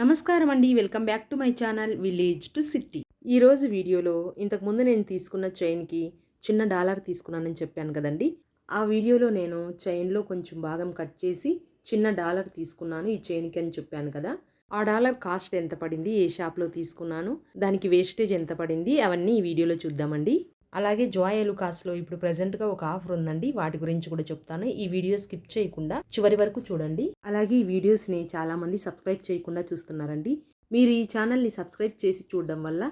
నమస్కారం అండి. Welcome back to my channel village to city. ఈరోజు వీడియోలో ఇంతకుముందు నేను తీసుకున్న చైన్కి చిన్న డాలర్ తీసుకున్నానని చెప్పాను కదండి. ఆ వీడియోలో నేను చైన్లో కొంచెం భాగం కట్ చేసి చిన్న డాలర్ తీసుకున్నాను ఈ చైన్కి అని చెప్పాను కదా. ఆ డాలర్ కాస్ట్ ఎంత పడింది, ఏ షాప్లో తీసుకున్నాను, దానికి వేస్టేజ్ ఎంత పడింది, అవన్నీ ఈ వీడియోలో చూద్దామండి. అలాగే జాయ్ ఎలుకాస్లో ఇప్పుడు ప్రెజెంట్గా ఒక ఆఫర్ ఉందండి, వాటి గురించి కూడా చెప్తాను. ఈ వీడియో స్కిప్ చేయకుండా చివరి వరకు చూడండి. అలాగే ఈ వీడియోస్ని చాలామంది సబ్స్క్రైబ్ చేయకుండా చూస్తున్నారండి. మీరు ఈ ఛానల్ని సబ్స్క్రైబ్ చేసి చూడడం వల్ల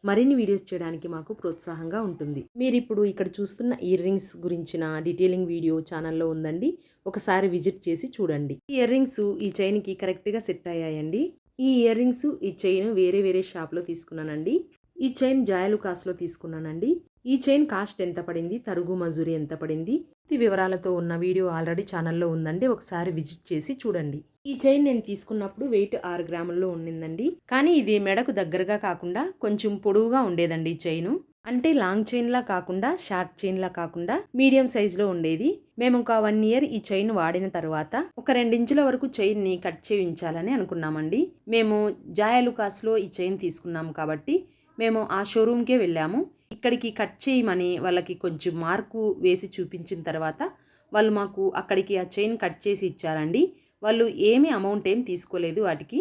మరిన్ని వీడియోస్ చేయడానికి మాకు ప్రోత్సాహంగా ఉంటుంది. మీరు ఇప్పుడు ఇక్కడ చూస్తున్న ఇయర్ రింగ్స్ గురించిన డీటెయిలింగ్ వీడియో ఛానల్లో ఉందండి, ఒకసారి విజిట్ చేసి చూడండి. ఈ ఇయర్ రింగ్స్ ఈ చైన్కి కరెక్ట్గా సెట్ అయ్యాయండి. ఈ ఇయర్ రింగ్స్ ఈ చైన్ వేరే షాప్లో తీసుకున్నానండి. ఈ చైన్ జాయ్ ఎలుకాస్లో తీసుకున్నానండి. ఈ చైన్ కాస్ట్ ఎంత పడింది, తరుగు మజూరి ఎంత పడింది, ఈ వివరాలతో ఉన్న వీడియో ఆల్రెడీ ఛానల్లో ఉందండి, ఒకసారి విజిట్ చేసి చూడండి. ఈ చైన్ నేను తీసుకున్నప్పుడు వెయిట్ 6 గ్రాముల్లో ఉండిందండి. కానీ ఇది మెడకు దగ్గరగా కాకుండా కొంచెం పొడవుగా ఉండేదండి ఈ చైను. అంటే లాంగ్ చైన్లా కాకుండా షార్ట్ చైన్లా కాకుండా మీడియం సైజులో ఉండేది. మేము ఒక 1 ఇయర్ ఈ చైన్ వాడిన తర్వాత ఒక 2 ఇంచుల వరకు చైన్ని కట్ చేయించాలని అనుకున్నామండి. మేము జాయ్ ఎలుకాస్లో ఈ చైన్ తీసుకున్నాము కాబట్టి మేము ఆ షోరూమ్కే వెళ్ళాము. ఇక్కడికి కట్ చేయమని వాళ్ళకి కొంచెం మార్కు వేసి చూపించిన తర్వాత వాళ్ళు మాకు అక్కడికి ఆ చైన్ కట్ చేసి ఇచ్చారండి. వాళ్ళు అమౌంట్ ఏం తీసుకోలేదు వాటికి.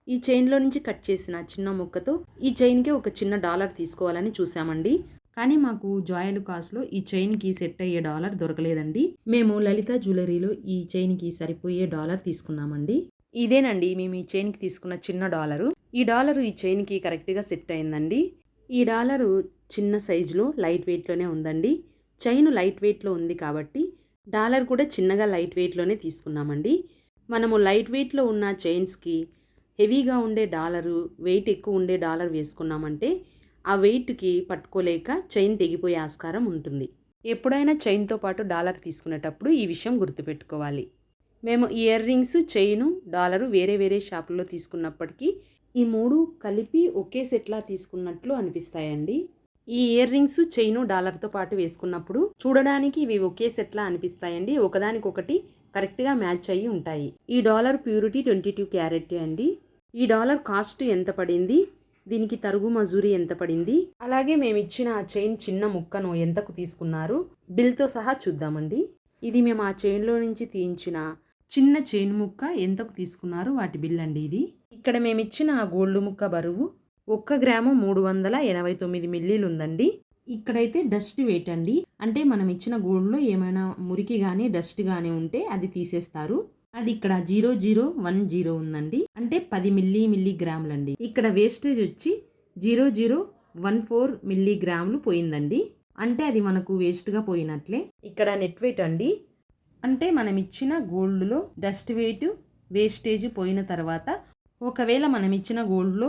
ఈ చైన్లో నుంచి కట్ చేసిన చిన్న ముక్కతో ఈ చైన్కే ఒక చిన్న డాలర్ తీసుకోవాలని చూసామండి. కానీ మాకు జాయ్ ఎలుకాస్లో ఈ చైన్కి సెట్ అయ్యే డాలర్ దొరకలేదండి. మేము లలిత జ్యువెలరీలో ఈ చైన్కి సరిపోయే డాలర్ తీసుకున్నామండి. ఇదేనండి మేము ఈ చైన్కి తీసుకున్న చిన్న డాలరు. ఈ డాలరు ఈ చైన్కి కరెక్ట్గా సెట్ అయిందండి. ఈ డాలరు చిన్న సైజులో లైట్ వెయిట్లోనే ఉందండి. చైన్ లైట్ వెయిట్లో ఉంది కాబట్టి డాలర్ కూడా చిన్నగా లైట్ వెయిట్లోనే తీసుకున్నామండి. మనము లైట్ వెయిట్లో ఉన్న చైన్స్కి హెవీగా ఉండే డాలరు, వెయిట్ ఎక్కువ ఉండే డాలర్ వేసుకున్నామంటే ఆ వెయిట్కి పట్టుకోలేక చైన్ తెగిపోయే ఆస్కారం ఉంటుంది. ఎప్పుడైనా చైన్తో పాటు డాలర్ తీసుకునేటప్పుడు ఈ విషయం గుర్తుపెట్టుకోవాలి. మేము ఇయర్ రింగ్స్, చైను, డాలరు వేరే షాపుల్లో తీసుకున్నప్పటికీ ఈ 3 కలిపి ఒకే సెట్లా తీసుకున్నట్లు అనిపిస్తాయండి. ఈ ఇయర్ రింగ్స్, చైను, డాలర్తో పాటు వేసుకున్నప్పుడు చూడడానికి ఇవి ఒకే సెట్లా అనిపిస్తాయండి. ఒకదానికొకటి కరెక్ట్గా మ్యాచ్ అయ్యి ఉంటాయి. ఈ డాలర్ ప్యూరిటీ 22 క్యారెట్ అండి. ఈ డాలర్ కాస్ట్ ఎంత పడింది, దీనికి తరుగు మజూరీ ఎంత పడింది, అలాగే మేము ఇచ్చిన ఆ చైన్ చిన్న ముక్కను ఎంతకు తీసుకున్నారు బిల్తో సహా చూద్దామండి. ఇది మేము ఆ చైన్లో నుంచి తీయించిన చిన్న చైన్ ముక్క ఎంతకు తీసుకున్నారు వాటి బిల్ అండి ఇది. ఇక్కడ మేము ఇచ్చిన ఆ గోల్డ్ ముక్క బరువు 1 గ్రాము 389 మిల్లీలు ఉందండి. ఇక్కడైతే డస్ట్ వెయిట్ అండి, అంటే మనం ఇచ్చిన గోల్డ్లో ఏమైనా మురికి కానీ డస్ట్ కానీ ఉంటే అది తీసేస్తారు. అది ఇక్కడ 0010 ఉందండి, అంటే 10 మిల్లీగ్రాములండి. ఇక్కడ వేస్టేజ్ వచ్చి 0014 మిల్లీగ్రాములు పోయిందండి, అంటే అది మనకు వేస్ట్గా పోయినట్లే. ఇక్కడ నెట్ వెయిట్ అండి, అంటే మనం ఇచ్చిన గోల్డ్లో డస్ట్ వెయిట్, వేస్టేజ్ పోయిన తర్వాత ఒకవేళ మనం ఇచ్చిన గోల్డ్లో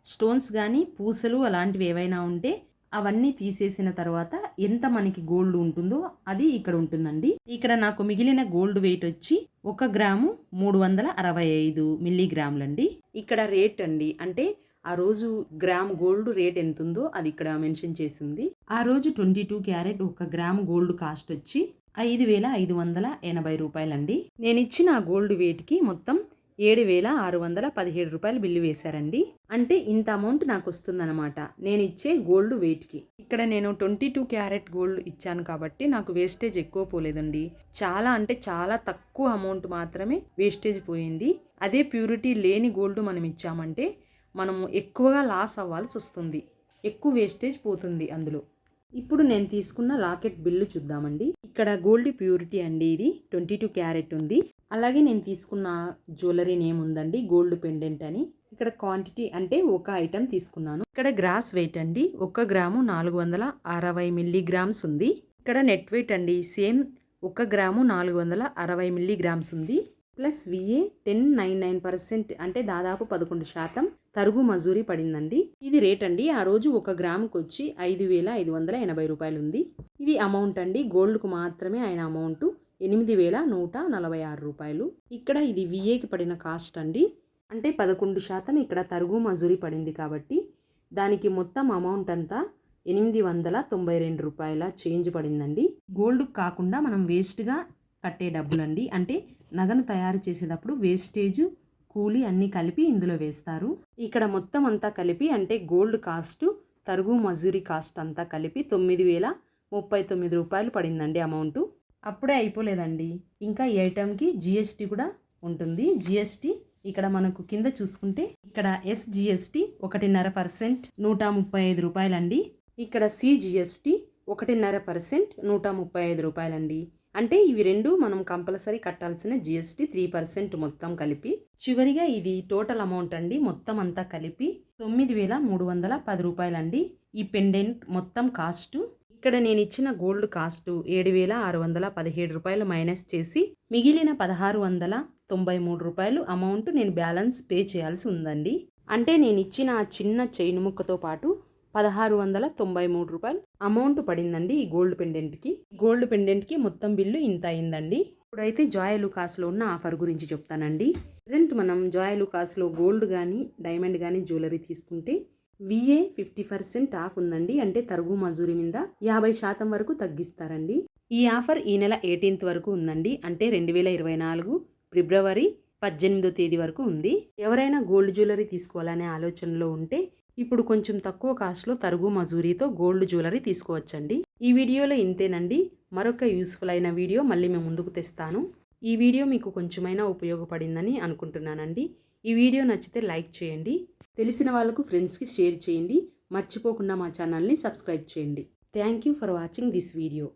స్టోన్స్ కానీ పూసలు అలాంటివి ఏవైనా ఉంటే అవన్నీ తీసేసిన తర్వాత ఎంత మనకి గోల్డ్ ఉంటుందో అది ఇక్కడ ఉంటుందండి. ఇక్కడ నాకు మిగిలిన గోల్డ్ వెయిట్ వచ్చి 1 గ్రాము 365 మిల్లీగ్రాములండి. ఇక్కడ రేట్ అండి, అంటే ఆ రోజు గ్రామ్ గోల్డ్ రేట్ ఎంత ఉందో అది ఇక్కడ మెన్షన్ చేసింది. ఆ రోజు 22 క్యారెట్ 1 గ్రామ్ గోల్డ్ కాస్ట్ వచ్చి 5,580 రూపాయలండి. నేను ఇచ్చిన గోల్డ్ వెయిట్కి మొత్తం 7,617 రూపాయలు బిల్లు వేశారండి. అంటే ఇంత అమౌంట్ నాకు వస్తుందన్నమాట నేను ఇచ్చే గోల్డ్ వెయిట్కి. ఇక్కడ నేను 22 క్యారెట్ గోల్డ్ ఇచ్చాను కాబట్టి నాకు వేస్టేజ్ ఎక్కువ పోలేదండి. చాలా అంటే చాలా తక్కువ అమౌంట్ మాత్రమే వేస్టేజ్ పోయింది. అదే ప్యూరిటీ లేని గోల్డ్ మనం ఇచ్చామంటే మనము ఎక్కువగా లాస్ అవ్వాల్సి వస్తుంది, ఎక్కువ వేస్టేజ్ పోతుంది అందులో. ఇప్పుడు నేను తీసుకున్న లాకెట్ బిల్లు చూద్దామండి. ఇక్కడ గోల్డ్ ప్యూరిటీ అండి, ఇది 22 క్యారెట్ ఉంది. అలాగే నేను తీసుకున్న జ్యువెలరీ నేమ్ ఉందండి, గోల్డ్ పెండెంట్ అని. ఇక్కడ క్వాంటిటీ అంటే ఒక ఐటెం తీసుకున్నాను. ఇక్కడ గ్రాస్ వెయిట్ అండి, 1 గ్రాము 460 మిల్లీగ్రామ్స్ ఉంది. ఇక్కడ నెట్ వెయిట్ అండి, సేమ్ 1 గ్రాము 460 మిల్లీగ్రామ్స్ ఉంది. ప్లస్ VA 10.99%, అంటే దాదాపు 11% తరుగు మజూరీ పడిందండి. ఇది రేట్ అండి. ఆ రోజు 1 గ్రాముకి వచ్చి 5,580 రూపాయలు ఉంది. ఇది అమౌంట్ అండి, గోల్డ్కు మాత్రమే అయిన అమౌంట్ 8,146 రూపాయలు. ఇక్కడ ఇది VAకి పడిన కాస్ట్ అండి, అంటే 11% ఇక్కడ తరుగు మజూరీ పడింది కాబట్టి దానికి మొత్తం అమౌంట్ అంతా 892 రూపాయల చేంజ్ పడిందండి. గోల్డ్ కాకుండా మనం వేస్ట్గా కట్టే డబ్బులండి, అంటే నగను తయారు చేసేటప్పుడు వేస్టేజ్ కూలి అన్నీ కలిపి ఇందులో వేస్తారు. ఇక్కడ మొత్తం అంతా కలిపి అంటే గోల్డ్ కాస్ట్, తరుగు మజూరీ కాస్ట్ అంతా కలిపి 9,039 రూపాయలు పడిందండి అమౌంట్. అప్పుడే అయిపోలేదండి, ఇంకా ఈ ఐటెంకి జిఎస్టీ కూడా ఉంటుంది. జిఎస్టీ ఇక్కడ మనకు కింద చూసుకుంటే ఇక్కడ ఎస్జిఎస్టీ 1.5% 135 రూపాయలండి. ఇక్కడ సిజిఎస్టీ 1.5% 135 రూపాయలండి. అంటే ఇవి రెండు మనం కంపల్సరీ కట్టాల్సిన జిఎస్టీ 3% మొత్తం కలిపి. చివరిగా ఇది టోటల్ అమౌంట్ అండి, మొత్తం అంతా కలిపి 9,310 రూపాయలండి. ఈ పెండెంట్ మొత్తం కాస్ట్. ఇక్కడ నేను ఇచ్చిన గోల్డ్ కాస్ట్ 7,617 రూపాయలు మైనస్ చేసి మిగిలిన 1,693 రూపాయలు అమౌంట్ నేను బ్యాలెన్స్ పే చేయాల్సి ఉందండి. అంటే నేను ఇచ్చిన ఆ చిన్న చైన్ ముక్కతో పాటు 1,693 రూపాయలు అమౌంట్ పడిందండి ఈ గోల్డ్ పెండెంట్కి. గోల్డ్ పెండెంట్కి మొత్తం బిల్లు ఇంత అయిందండి. ఇప్పుడైతే జాయ్ లుకాస్లో ఉన్న ఆఫర్ గురించి చెప్తానండి. ప్రజెంట్ మనం జాయ్ లుకాస్లో గోల్డ్ కానీ డైమండ్ కానీ జ్యువెలరీ తీసుకుంటే VA 50% ఆఫ్ ఉందండి. అంటే తరుగు మజూరీ మీద 50% వరకు తగ్గిస్తారండి. ఈ ఆఫర్ ఈ నెల 18th వరకు ఉందండి. అంటే 2024 ఫిబ్రవరి 18వ తేదీ వరకు ఉంది. ఎవరైనా గోల్డ్ జ్యువెలరీ తీసుకోవాలనే ఆలోచనలో ఉంటే ఇప్పుడు కొంచెం తక్కువ కాస్ట్లో తరుగు మజూరీతో గోల్డ్ జ్యువెలరీ తీసుకోవచ్చండి. ఈ వీడియోలో ఇంతేనండి. మరొక యూస్ఫుల్ అయిన వీడియో మళ్ళీ మేము ముందుకు తెస్తాను. ఈ వీడియో మీకు కొంచెమైనా ఉపయోగపడిందని అనుకుంటున్నానండి. ఈ వీడియో నచ్చితే లైక్ చేయండి, తెలిసిన వాళ్ళకు ఫ్రెండ్స్కి షేర్ చేయండి. మర్చిపోకుండా మా ఛానల్ని సబ్స్క్రైబ్ చేయండి. Thank you for watching this video.